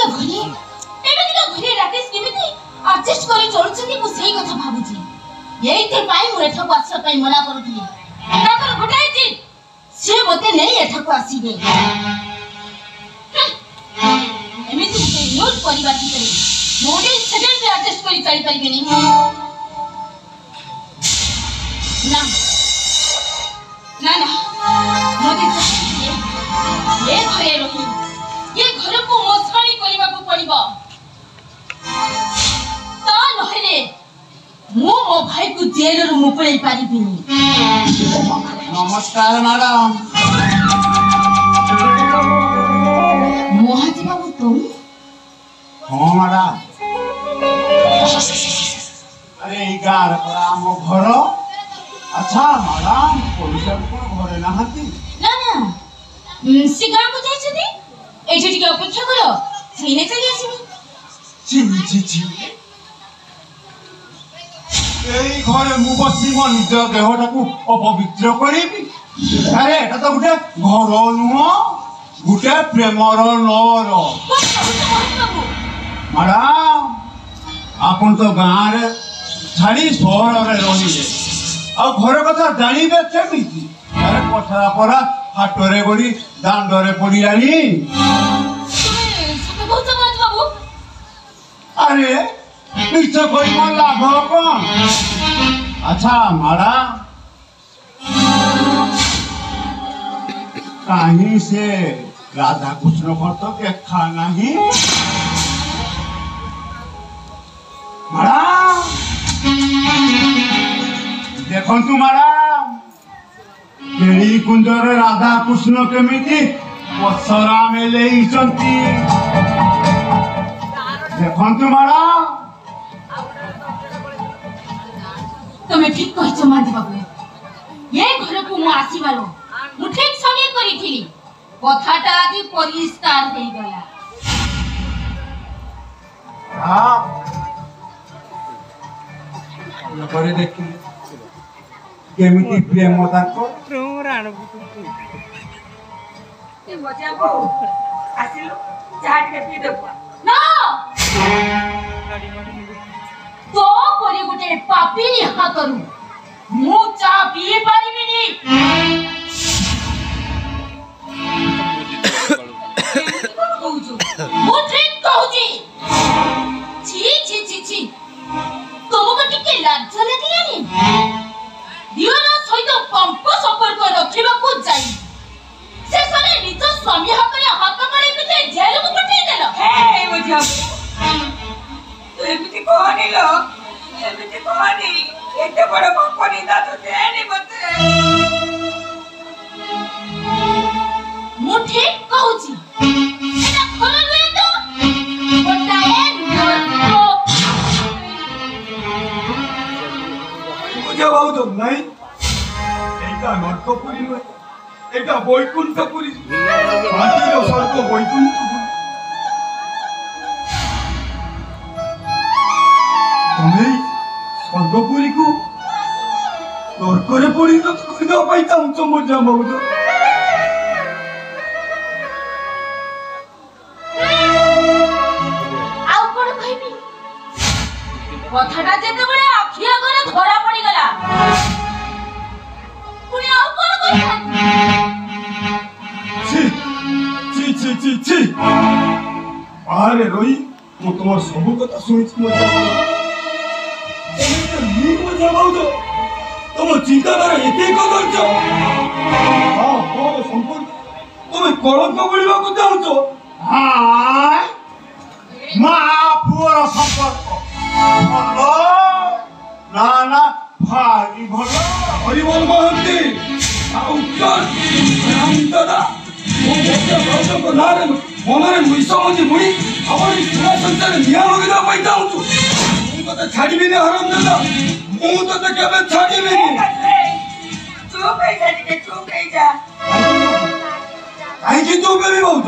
घरे राकेश केमिति एडजस्ट करी चलुछथि मु सेही कथा भाबुछि एइते पाई मु एठा आछा पाई मना करूथि ताकर गोटाई जे से मते नै एठा को आसीबे एमिति यूज परिबा कि करे मोडे सेकेंड पे एडजस्ट करी चली परिबेनी ना ना ना मोदे ये घरे रही ये घर को मोसाणी करबा को पड़िबो ता नहले मु मो भाई को जेल रो मुपळै पारिबिनी नमस्कार मैडम मोहाजी बाबू तुम हाँ मैडम अरे गार आम घर अच्छा मैडम पुलिस घरे नहांती ना ना से गाँ को जाई छथि एठी टिके अपेक्षा करो सेने चली आसीबी ची এই ঘরে মু বসি মো নিজ দেহটাকে অপবিত্র করিবি আরে এটা তো গোটে ঘর নুহ গোটে প্রেমর নর ম্যাডাম আপন তো গাঁরে ছাড়ি সহরে রহিলে আর ঘর কথা জানিবে কেমিতি আরে পছরা পড়া হাটরে গড়ি দাণ্ডরে পড়িলানি আরে মিছ কই মন লাভ কম अच्छा मैडम कहीं से राधा कृष्ण को तो देखा नहीं मैडम देखो तू मैडम केड़ी कुंजर राधा कृष्ण केमिति पसरा में ले देखो तू मैडम तुम्हें ठीक कहिछ मांझी बाबू ये घर को मु आसीबालो मु ठीक संगे करिथिली कथाटा आज परिष्कार होई गला हां न करे देखि केमिति प्रेम ताको प्रोराण ए मजा को आसिलो चाट के पी देबो ना तो कोरी गुटे पापी नि हातरु मु चा पी पारिबिनी मु ठीक कहूची छी छी छी छी तुमको टिके लाज लागलानी दियोर सहित पंप संपर्क रखिबा को जाई से सने निज स्वामी हातरे हात मारी बिते जेल को पठै देलो हे मजा तो एमिति कहानी लो एमिति कहानी एते बड़ कंपनी दा तो देनी मते मु ठीक कहूची एटा खोल नुए तो गोटाए नरको मुझे बहुत नहीं एटा नरकपुरी नुए एटा बैकुंठपुरी माटीर स्वर्ग बैकुंठपुरी तुम्हें स्वर्गपुरी को नरकरे परिणत करदे पाई चाहूछ मजा बहुत आउ कोन कहबी कथाटा जेते बळे आखि आगरे धरा पड़ी गला पुनी आउ कोन कहबी ची ची ची ची ची अरे रोई मु तुम सब कथा सुनिछ मजा मजा बहुत तुम चिंताधारा एते को करछ हां तोर संपर्क तुम कलंक बोलिबा को चाहछ हां मा पुअर संपर्क भलो ना ना भारी भलो हरिबोल महंती आउटर रामदादा मो बेटा बहुत को नारे मनरे मुइसो मजी मुई अपनी पूरा संसार निया लगे पाई चाहछ मु तो छाड़ीबी ने हराम दादा मु तो केबे छाड़ीबी नि चुप हे जा के चुप हे जा आई कि चुप हेबी बहुत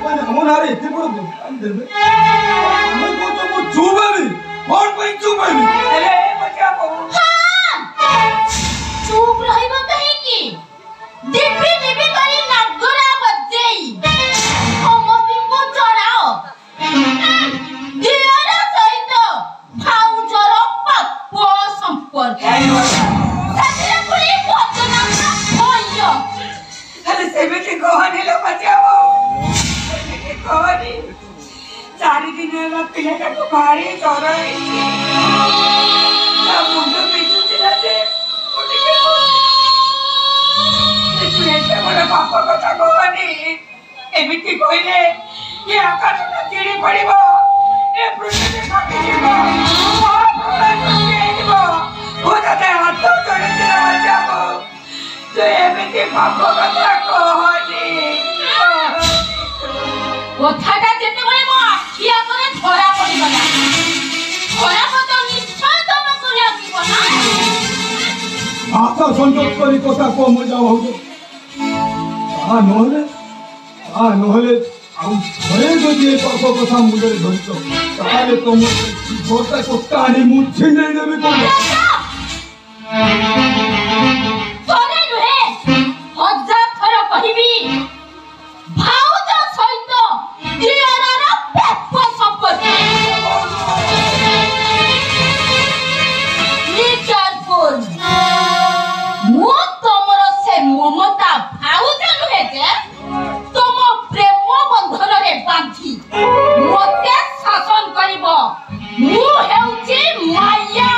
माने हम नारे एते बड़ दुकान देबे हम को तो मु चुप हेबी कोन पई चुप हेबी अरे मजा को हां चुप रहिबो कहे की दिबी दिबी करी नागरा बजेई समस्ती को चढ़ाओ କହନି 4 ଦିନ ହେଲା ପିଲାଟାକୁ ଭାରି ଜ୍ୱର ହେଇଛି ତା ମୁଣ୍ଡ ବିନ୍ଧୁଥିଲା ଯେ ମୁଁ ଟିକେ ତୁ ଏତେ ବଡ଼ ପାପ କଥା କହନି ଏମିତି କହିଲେ ଏ ଆକାଶଟା ଚିଡ଼ି ପଡ଼ିବ ଏ ପୃଥିବୀ ଫାଟିଯିବ ମହାପ୍ରଳୟ ସୃଷ୍ଟି ହେଇଯିବ ମୁଁ ତତେ ହାତ ଯୋଡ଼ିଛି ବାଞ୍ଚାକୁ ତୁ ଏମିତି ପାପ କଥା କହନି କଥାଟା ଯେତେବେଳେ ମୋ ଆଖି ଆଗରେ ଧରା ପଡ଼ିଗଲା ଖରାପ ତ ନିଶ୍ଚୟ ତମକୁ ଲାଗିବ ନା ଆଶା ସଂଯୋଗ କରି କଥା କହ ମଜା ଭାଉଜ ନହେଲେ ଆଉ ଥରେ ଯଦି ଏ ପାପ କଥା ମୁଣ୍ଡରେ ଧରିଛ ତାହେଲେ ତମ ଜୀବନଟାକୁ ଟାଣି ମୁଁ ଛିଣ୍ଡେଇ ଦେବି କଣ ଥରେ ନୁହେଁ 1000 ଥର କହିବି ଭାଉଜ ସହିତ ଦିଅରର ପାପ ସମ୍ପର୍କ Be careful ମୁଁ ତମର ସେ ମମତା ଭାଉଜ ନୁହେଁ ଯେ ତମ ପ୍ରେମ ବନ୍ଧନରେ ବାନ୍ଧି ମୋତେ ଶାସନ କରିବ ମୁଁ ହେଉଛି ମାୟା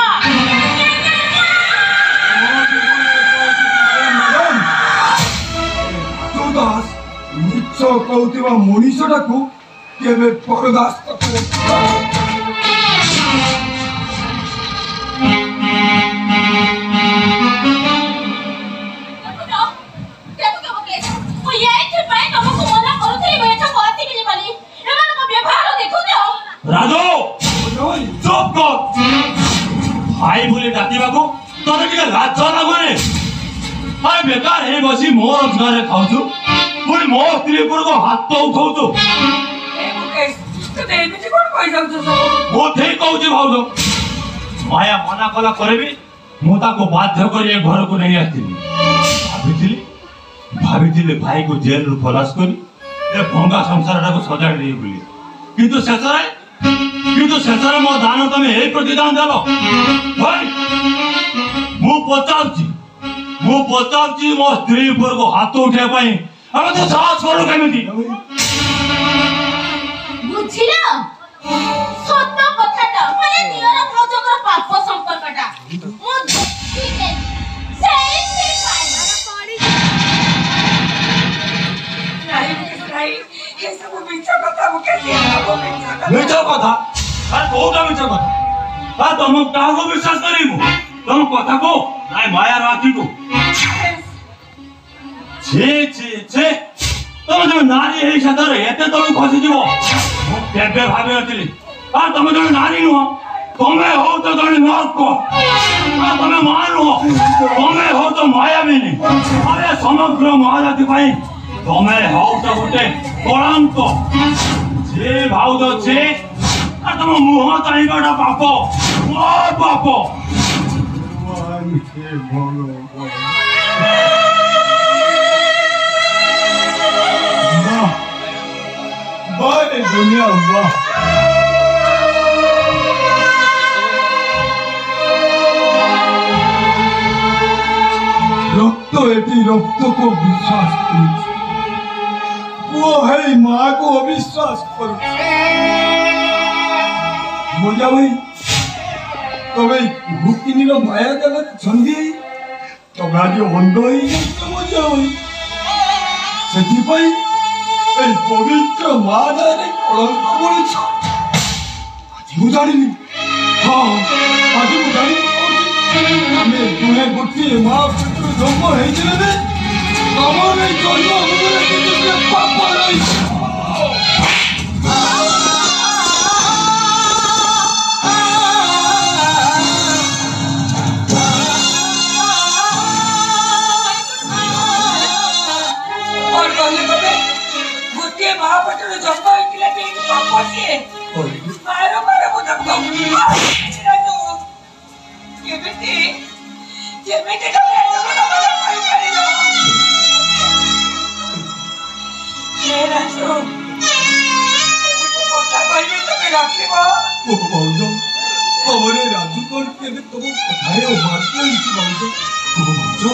ମିଛ କହୁଥିବା ମଣିଷଟାକୁ କେବେ ବରଦାସ୍ତ କରେ भाई बोले डाकिबाको तोरे टिके लाज लागुनी अरे बेकार हे बसी मो रोजगार खाउछु पुनी मो स्त्री पुरको हात तो उठाउछु ए मुकेश तू एमिति कोन कहि जाउछु सब मो ठेई कहउछु भाउजो माया मना कला करबी मु ताको बाध्य करी ए घर को नहीं आथिली भाबिथिली भाई को जेल रु खलास करी ए भंगा संसारटा को सजाडी देई बोली किंतु शेषरे मो दान तमे ए प्रतिदान देलो भाई मु पचाउची मो स्त्री ऊपर को हाथ उठे पाई अब तो साहस करू केमिति बुझिला सत्य कथाटा माने नियर भौजकर पाप संपर्कटा मु देखिने सेई पाई नहीं ये सब मिଛ କଥା मुकेश मिछ कथा अरे कोटा मिछ कथा आ तुम काको विश्वास करिमु तुम कथा को नाय माया राखी को छे तुम जो नारी हे सदर एते तो खसी जीवो केबे भाबे अतिली आ तुम जो नारी नुह तुमे हो तो जने नरक आ तुमे मान नुह तुमे हो तो माया बिनी अरे समग्र महाजाति पाई तुमे हो तो गोटे कलंक जे भाउज छे आ तुम मुह चाहिबाटा पाप ओ पाप बारे दुनिया वाह रक्त एटी रक्त को विश्वास करुछि वो है माँ को अविश्वास करुछि मजा भाई तबे भूतिनीर माया जगत छंदी तो आज अंध ही मजा भाई सेठी भाई এই পবিত্র মা জানে কলঙ্ক বলেছ আজ মু জানিনি হ্যাঁ আজ মু জানিনি আমি দুহে গোটিয়ে মা পুত্র জন্ম হয়েছিল যে আমার এই জন্ম ভূমিরে কিছু পাপ রয়েছে महापत्र जन्म होइतिला ते पापसिए मारो मारो बुझम को केमिति केमिति तमे पाई पारिलो हे राजू कोठा कइले तमे राखिबो ओ बाउजो हमरे राजू कोन केबे तमो कथारे मारते इछि बाउजो ओ बाउजो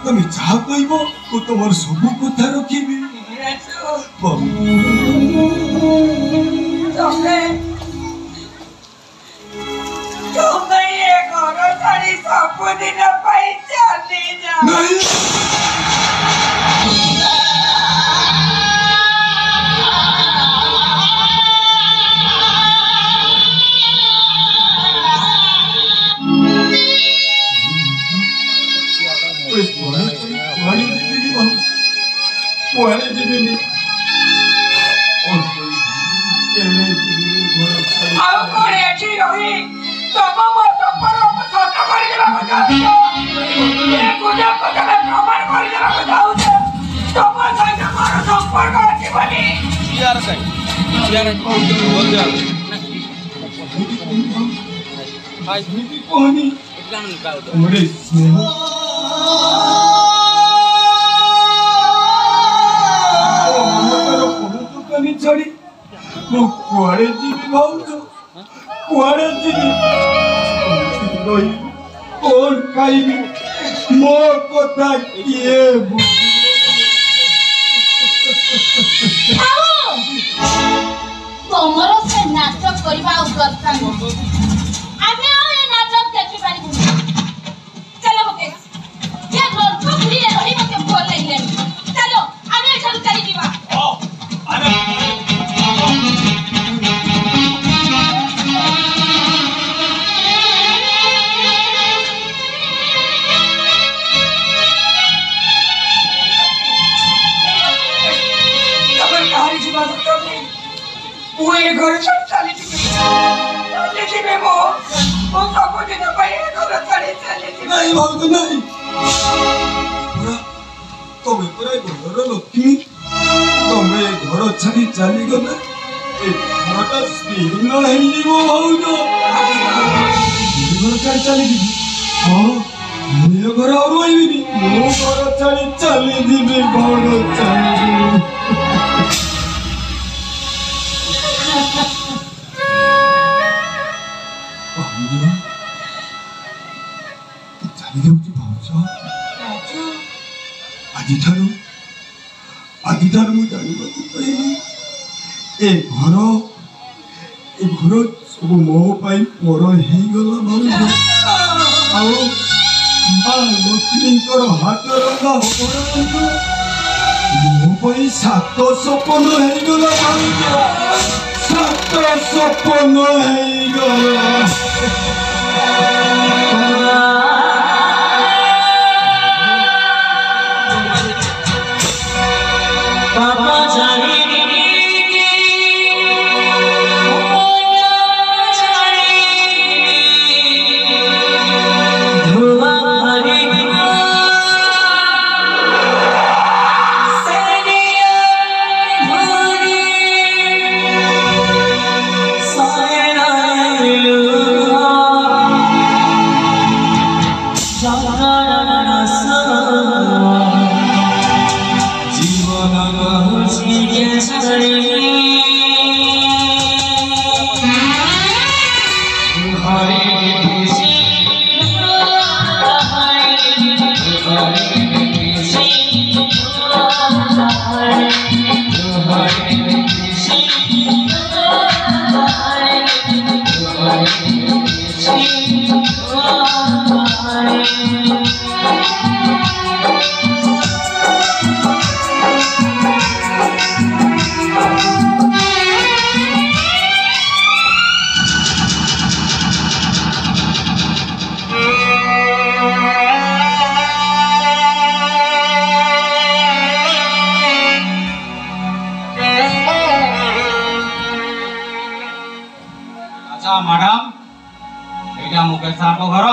तमे चाह कइबो तो तमर सब कथा रखिबी राजू ଆଉ କଣ ଏଠି ରହି ତମ ମୋ ସମ୍ପର୍କକୁ ସତ କରିଦେବାକୁ ଚାହୁଁଛ? ଏଗୁଡ଼ାକୁ ତମେ ପ୍ରମାଣ କରିଦେବାକୁ ଚାହୁଁଛ ତମ ସହିତ ମୋର ସମ୍ପର୍କ ଅଛି ବୋଲି? ଛାଡି ମୁଁ କୁଆଡେ ଯିବି ଭାଉଜ? କୁଆଡେ ଯିବି? କଣ ଖାଇବି? ମୋ କଥା କିଏ ତମର ସେ ନାଟକ କରିବା ଆଉ ଦରକାର ନାହିଁ। ଆମେ ଆଉ ଏ ନାଟକ ଦେଖିପାରିବୁ। ଚାଲ ମୁକେଶ, ଏ ଗର୍ଭଗୃହରେ ରହି ମତେ ଭଲ ଲାଗିଲାନି। ଚାଲ ଆମେ ଏଠାରୁ ଚାଲିଯିବା। ମୁଁ ଏ ଘର ଛାଡ଼ି ଚାଲିଯିବି। ମୋ ସବୁଦିନ ପାଇଁ ଏ ଘର ଛାଡ଼ି ଚାଲିଯିବି। ନାଇଁ ଭାଉଜ ନାଇଁ, ତମେ ପୁରା ଘରର ଲକ୍ଷ୍ମୀ। ତମେ ଘର ଛାଡି ଚାଲିଗଲେ ଏ ଘରଟା ଶୀର୍ଣ୍ଣ ହେଇଯିବ ଭାଉଜ। ଘର ଛାଡି ଚାଲିଯିବି। ହଁ, ମୁଁ ଏ ଘର ଆଉ ରହିବିନି। ମୁଁ ଘର ଛାଡି ଚାଲିଯିବି। ଘର ଚାଲିଯିବି। ଆଜିଠାରୁ ମୁଁ ଜାଣିବାକୁ ପାଇଲି ଏ ଘର ସବୁ ମୋ ପାଇଁ ପର ହେଇଗଲା ଭାଉଜ। ଆଉ ମା ଲକ୍ଷ୍ମୀଙ୍କର ହାତ ରନ୍ଧା ମୋ ପାଇଁ 7 ସପନ ହେଇଗଲା ଭାଉଜ। 7 ସପନ ହେଇଗଲା। ମ୍ୟାଡାମ, ଏଇଟା ମୁକେଶ ସାରଙ୍କ ଘର।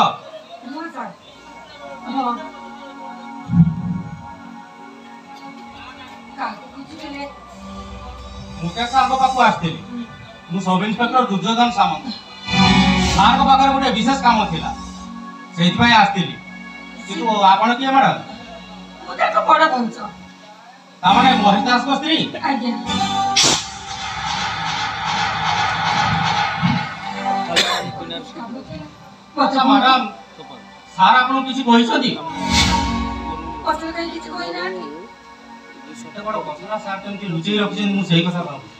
ମୁକେଶ ସାରଙ୍କ ପାଖକୁ ଆସିଥିଲି। ମୁଁ ସବ ଇନ୍ସପେକ୍ଟର ଦୁର୍ଯ୍ୟୋଧନ ସାମନ୍ତ। ସାରଙ୍କ ପାଖରେ ଗୋଟେ ବିଶେଷ କାମ ଥିଲା, ସେଇଥିପାଇଁ ଆସିଥିଲି। କିନ୍ତୁ ଆପଣ କିଏ ମ୍ୟାଡାମ? ମୁଁ ତାଙ୍କ ବଡ ଭାଉଜ। ତାମାନେ ମହେଶ ଦାସଙ୍କ ସ୍ତ୍ରୀ? ଆଜ୍ଞା। ଆଚ୍ଛା ମ୍ୟାଡାମ, ସାର୍ ଆପଣଙ୍କୁ କିଛି କହିଛନ୍ତି? କିଛି କହିନାହାନ୍ତି। ଏତେ ବଡ ଘଟଣା ସାର୍ କେମିତି ଲୁଚେଇ ରଖିଛନ୍ତି, ମୁଁ ସେଇ କଥା ଭାବୁଛି।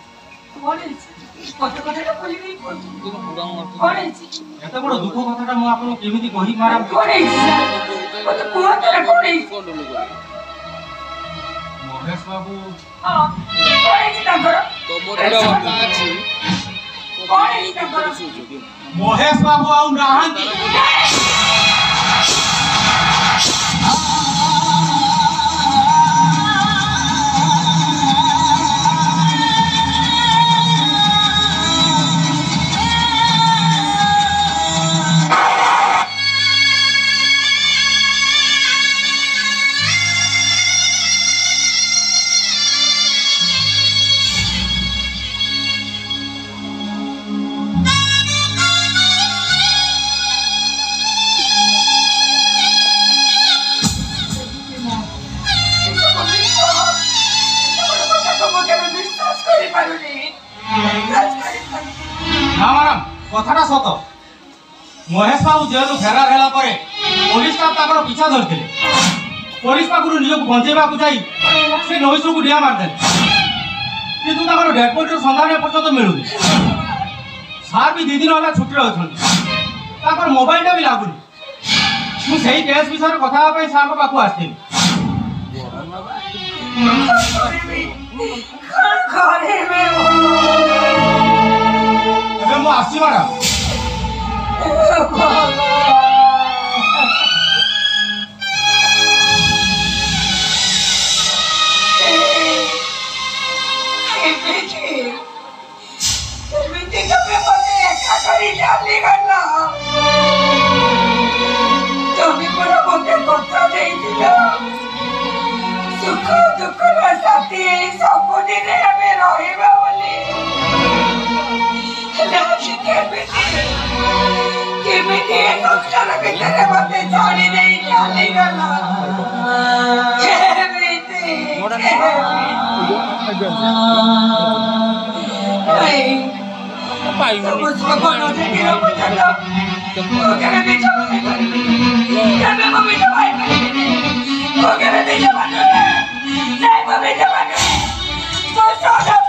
ଏତେ ବଡ ଦୁଃଖ କଥାଟା ମୁଁ ଆପଣଙ୍କୁ କେମିତି କହିବି ମ୍ୟାଡାମ? ମହେଶ ବାବୁ ମହେଶ ବାବୁ ଆଉ ନାହାନ୍ତି। कथाटा सत महेश बाबू जेलू फेरार है पुलिस स्टाफ पिछा धरते पुलिस पाखु निज को बंचेवा जाई से नईस को डिया मारदे किंतु डेड बॉडी सन्धान पर्यंत मिलूनी सार भी 2 दिन है छुट्टी अच्छा मोबाइल भी लगुनि मुझे केस विषय कथा सार पाक आसती मु आसी मैडम सुख दुख साथी सबुदिन केमिति संसार भितर मते छाड़ी नहीं चली गला मुझको बोलो जे गिरो बचलो ओके बीच में मम्मी तो भाई ओके बीच में नहीं मम्मी तो भाई तो सादा